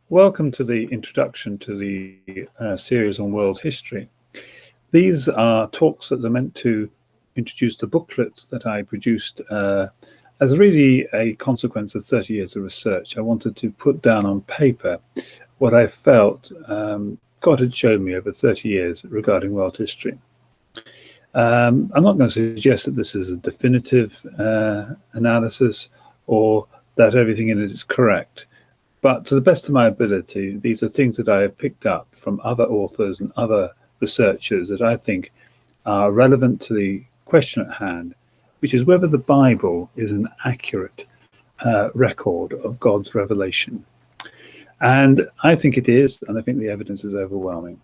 Welcome to the introduction to the series on world history. These are talks that are meant to introduce the booklet that I produced as really a consequence of 30 years of research. I wanted to put down on paper what I felt God had shown me over 30 years regarding world history. I'm not going to suggest that this is a definitive analysis or that everything in it is correct. But to the best of my ability, these are things that I have picked up from other authors and other researchers that I think are relevant to the question at hand, which is whether the Bible is an accurate record of God's revelation. And I think it is, and I think the evidence is overwhelming.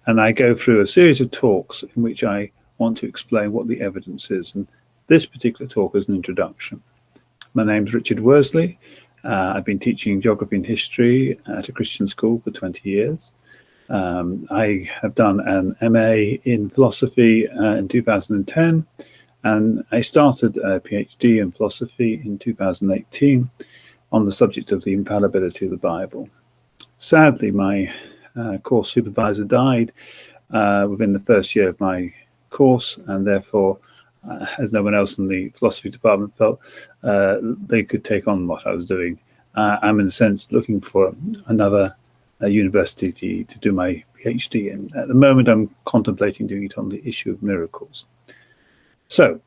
And I go through a series of talks in which I want to explain what the evidence is. And this particular talk is an introduction. My name's Richard Worsley. I've been teaching geography and history at a Christian school for 20 years. I have done an MA in philosophy in 2010, and I started a PhD in philosophy in 2018 on the subject of the infallibility of the Bible. Sadly, my course supervisor died within the first year of my course, and therefore as no one else in the philosophy department felt they could take on what I was doing. I'm in a sense looking for another university to do my PhD in. At the moment, I'm contemplating doing it on the issue of miracles. So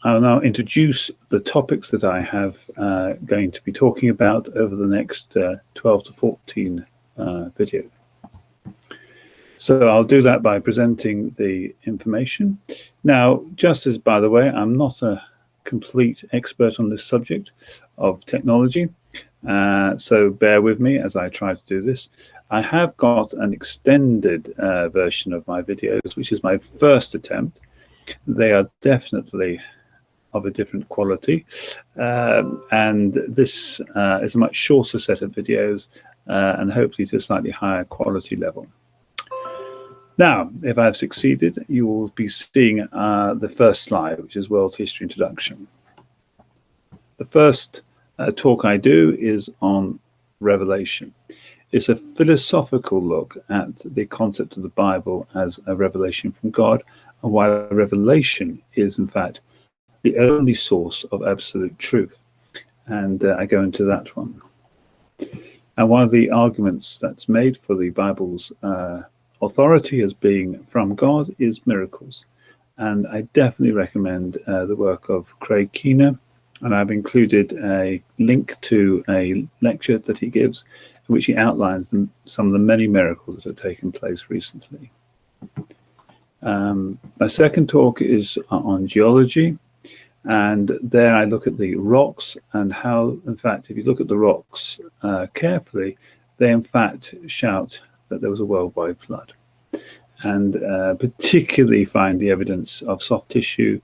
I'll now introduce the topics that I have going to be talking about over the next 12 to 14 videos. So I'll do that by presenting the information. Now, just as by the way, I'm not a complete expert on this subject of technology, so bear with me as I try to do this. I have got an extended version of my videos, which is my first attempt. They are definitely of a different quality, and this is a much shorter set of videos and hopefully to a slightly higher quality level. Now, if I've succeeded, you will be seeing the first slide, which is World History Introduction. The first talk I do is on Revelation. It's a philosophical look at the concept of the Bible as a revelation from God, and why revelation is, in fact, the only source of absolute truth. And I go into that one. And one of the arguments that's made for the Bible's authority as being from God is miracles, and I definitely recommend the work of Craig Keener, and I've included a link to a lecture that he gives in which he outlines some of the many miracles that have taken place recently. My second talk is on geology, and there I look at the rocks and how, in fact, if you look at the rocks carefully, they in fact shout that there was a worldwide flood, and particularly find the evidence of soft tissue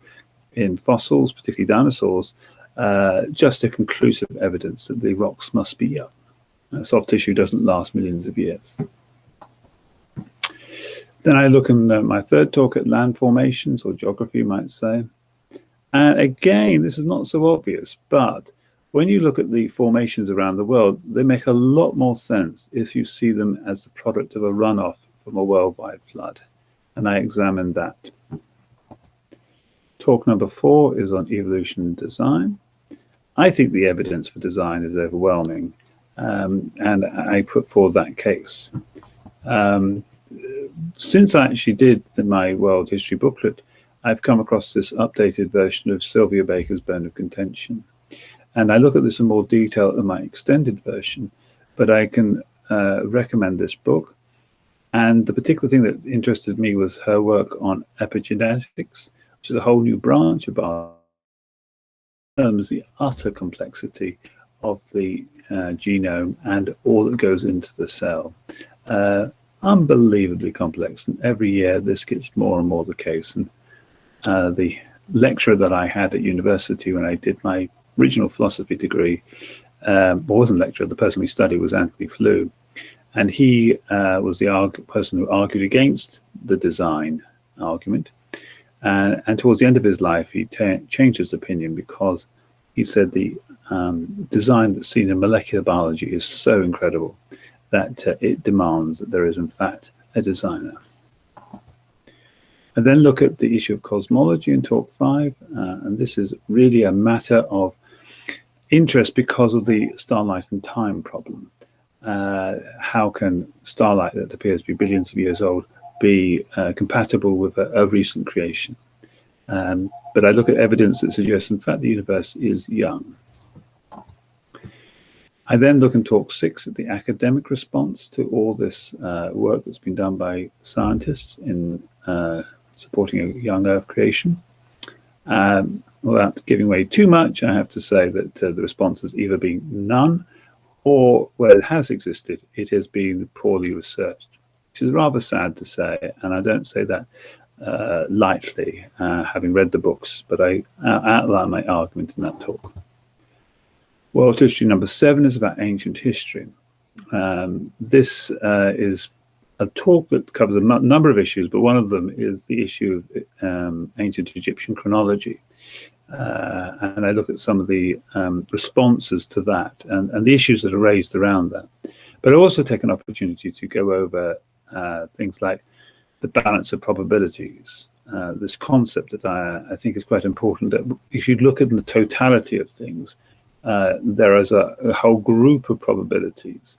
in fossils, particularly dinosaurs, just a conclusive evidence that the rocks must be young. Soft tissue doesn't last millions of years. Then I look in my third talk at land formations, or geography you might say. And again, this is not so obvious, but when you look at the formations around the world, they make a lot more sense if you see them as the product of a runoff from a worldwide flood. And I examined that. Talk number 4 is on evolution and design. I think the evidence for design is overwhelming, and I put forward that case. Since I actually did my world history booklet, I've come across this updated version of Sylvia Baker's Bone of Contention. And I look at this in more detail in my extended version, but I can recommend this book. And the particular thing that interested me was her work on epigenetics, which is a whole new branch of biology, terms the utter complexity of the genome and all that goes into the cell. Unbelievably complex, and every year this gets more and more the case. And the lecturer that I had at university when I did my original philosophy degree, wasn't a lecturer, the person we studied was Anthony Flew, and he was the person who argued against the design argument, and towards the end of his life he changed his opinion, because he said the design that's seen in molecular biology is so incredible that it demands that there is in fact a designer. I then look at the issue of cosmology in talk 5, and this is really a matter of interest because of the starlight and time problem. How can starlight that appears to be billions of years old be compatible with a recent creation? But I look at evidence that suggests, in fact, the universe is young. I then look in talk 6 at the academic response to all this work that's been done by scientists in supporting a young Earth creation. Without giving away too much, I have to say that the response has either been none, or where it has existed, it has been poorly researched, which is rather sad to say, and I don't say that lightly, having read the books, but I outline my argument in that talk. World history number 7 is about ancient history. This is a talk that covers a number of issues, but one of them is the issue of ancient Egyptian chronology. And I look at some of the responses to that and the issues that are raised around that. But I also take an opportunity to go over things like the balance of probabilities, this concept that I think is quite important, that if you look at the totality of things, there is a whole group of probabilities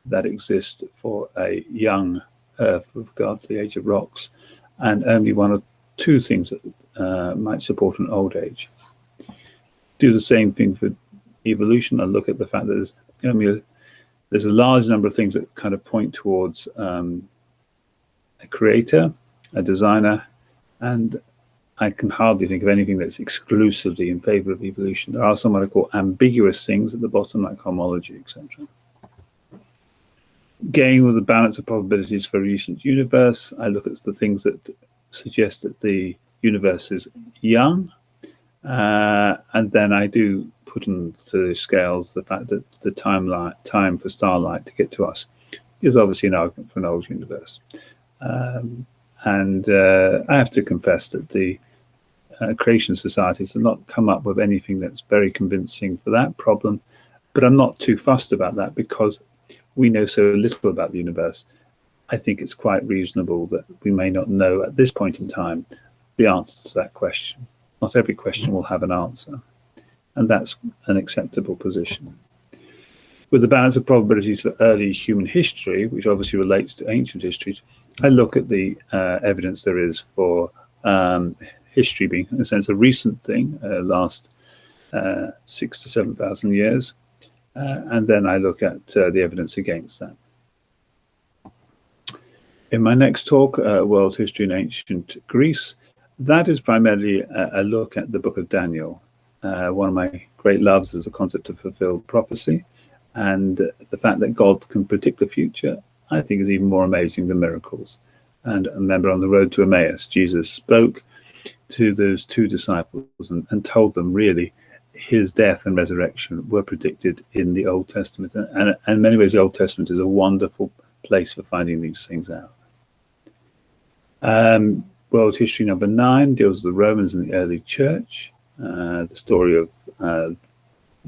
that exist for a young Earth with regard to the age of rocks, and only one or two things that might support an old age. Do the same thing for evolution. I look at the fact that there's a large number of things that kind of point towards a creator, a designer, and I can hardly think of anything that's exclusively in favor of evolution. There are some what I call ambiguous things at the bottom, like homology, etc. Again, with the balance of probabilities for a recent universe, I look at the things that suggest that the universe is young, and then I do put into the scales the fact that the time for starlight to get to us is obviously an argument for an old universe. And I have to confess that the creation societies have not come up with anything that's very convincing for that problem, but I'm not too fussed about that because we know so little about the universe. I think it's quite reasonable that we may not know at this point in time the answer to that question. Not every question will have an answer, and that's an acceptable position. With the balance of probabilities for early human history, which obviously relates to ancient histories, I look at the evidence there is for history being, in a sense, a recent thing, last 6,000 to 7,000 years, and then I look at the evidence against that. In my next talk, World History in Ancient Greece, that is primarily a look at the book of Daniel. One of my great loves is the concept of fulfilled prophecy, and the fact that God can predict the future, I think, is even more amazing than miracles. And remember, on the road to Emmaus, Jesus spoke to those two disciples and told them really his death and resurrection were predicted in the Old Testament. And in many ways, the Old Testament is a wonderful place for finding these things out. World history number 9 deals with the Romans and the early church, the story of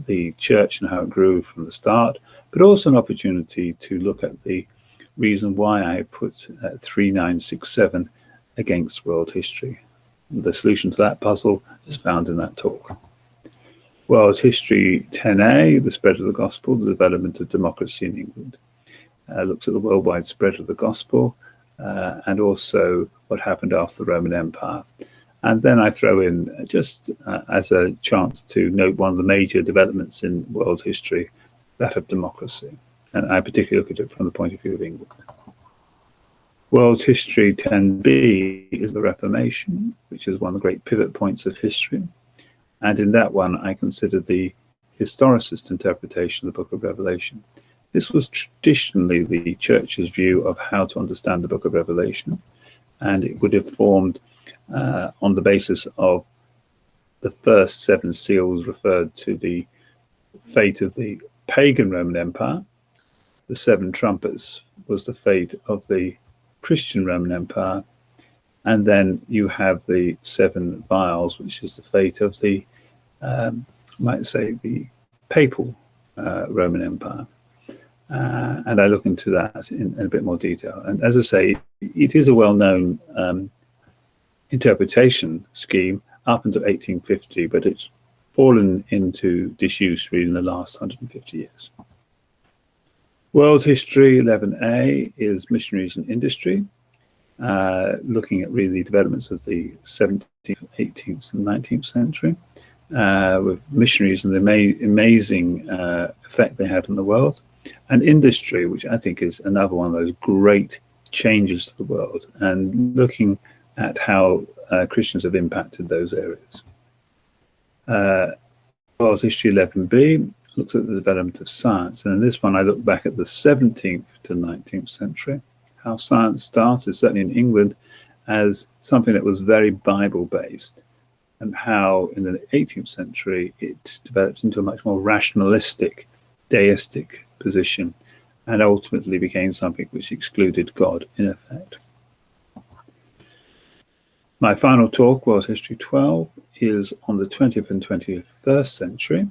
the church and how it grew from the start, but also an opportunity to look at the reason why I put 3967 against world history. The solution to that puzzle is found in that talk. World history 10a, the spread of the gospel, the development of democracy in England. Looks at the worldwide spread of the gospel, and also what happened after the Roman Empire. And then I throw in, just as a chance to note one of the major developments in world history, that of democracy. And I particularly look at it from the point of view of England. World history 10b is the Reformation, which is one of the great pivot points of history. And in that one, I consider the historicist interpretation of the book of Revelation. This was traditionally the church's view of how to understand the book of Revelation, and it would have formed on the basis of the first 7 seals referred to the fate of the pagan Roman Empire. The 7 trumpets was the fate of the Christian Roman Empire, and then you have the 7 vials, which is the fate of the, might say, the papal Roman Empire. And I look into that in a bit more detail. And as I say, it is a well-known interpretation scheme up until 1850, but it's fallen into disuse really in the last 150 years. World History 11A is Missionaries and Industry, looking at really the developments of the 17th, 18th and 19th century, with missionaries and the amazing effect they had on the world. And industry, which I think is another one of those great changes to the world, and looking at how Christians have impacted those areas. World History 11B looks at the development of science, and in this one I look back at the 17th to 19th century, how science started, certainly in England, as something that was very Bible-based, and how in the 18th century it developed into a much more rationalistic, deistic position, and ultimately became something which excluded God in effect. My final talk, World History 12, is on the 20th and 21st century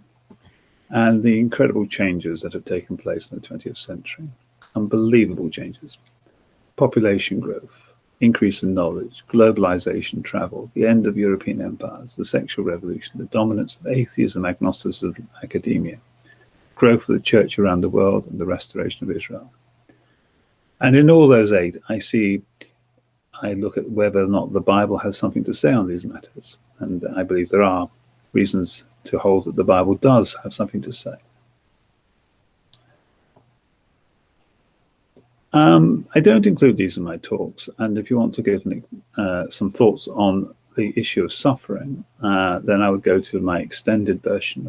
and the incredible changes that have taken place in the 20th century. Unbelievable changes. Population growth, increase in knowledge, globalization, travel, the end of European empires, the sexual revolution, the dominance of atheism, agnosticism, academia, growth of the church around the world, and the restoration of Israel. And in all those 8, I look at whether or not the Bible has something to say on these matters. And I believe there are reasons to hold that the Bible does have something to say. I don't include these in my talks, and if you want to give some thoughts on the issue of suffering, then I would go to my extended version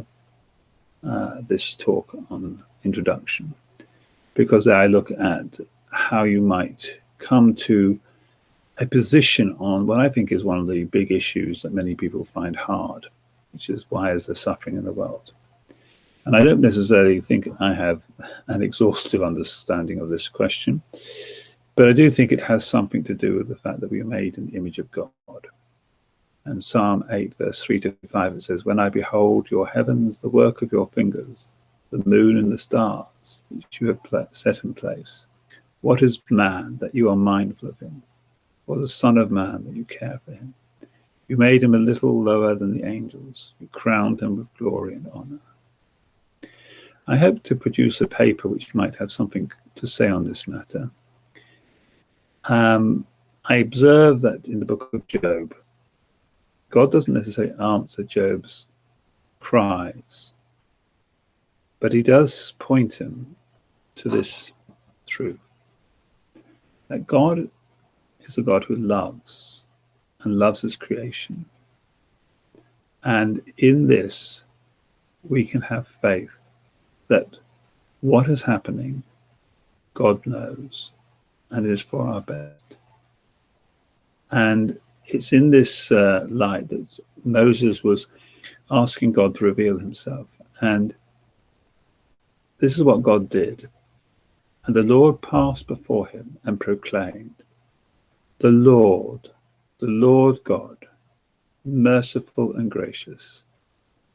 of this talk on introduction, because I look at how you might come to a position on what I think is one of the big issues that many people find hard, which is why is there suffering in the world? And I don't necessarily think I have an exhaustive understanding of this question, but I do think it has something to do with the fact that we are made in the image of God. And Psalm 8, verse 3 to 5, it says, "When I behold your heavens, the work of your fingers, the moon and the stars, which you have set in place, what is man that you are mindful of him? Or the son of man that you care for him? You made him a little lower than the angels. You crowned him with glory and honor." I hope to produce a paper which might have something to say on this matter. I observe that in the book of Job, God doesn't necessarily answer Job's cries, but he does point him to this truth, that God is a God who loves and loves his creation. And in this, we can have faith that what is happening, God knows, and it is for our best. And it's in this light that Moses was asking God to reveal himself. And this is what God did. And the Lord passed before him and proclaimed, the Lord God, merciful and gracious,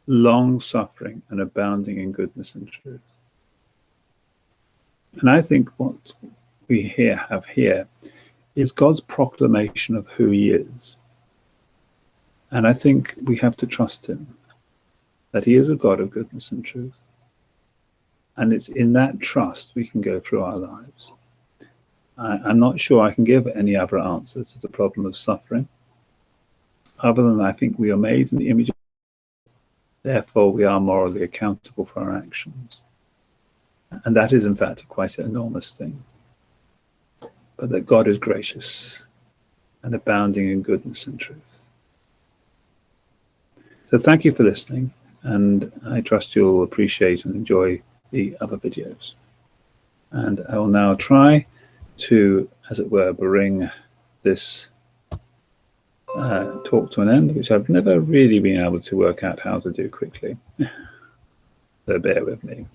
long-suffering and abounding in goodness and truth. And I think what we have here is God's proclamation of who he is. And I think we have to trust him, that he is a God of goodness and truth. And it's in that trust we can go through our lives. I'm not sure I can give any other answer to the problem of suffering, other than I think we are made in the image of God. Therefore, we are morally accountable for our actions. And that is, in fact, quite an enormous thing. But that God is gracious and abounding in goodness and truth. So thank you for listening, and I trust you'll appreciate and enjoy the other videos. And I will now try to, as it were, bring this talk to an end, which I've never really been able to work out how to do quickly. So bear with me.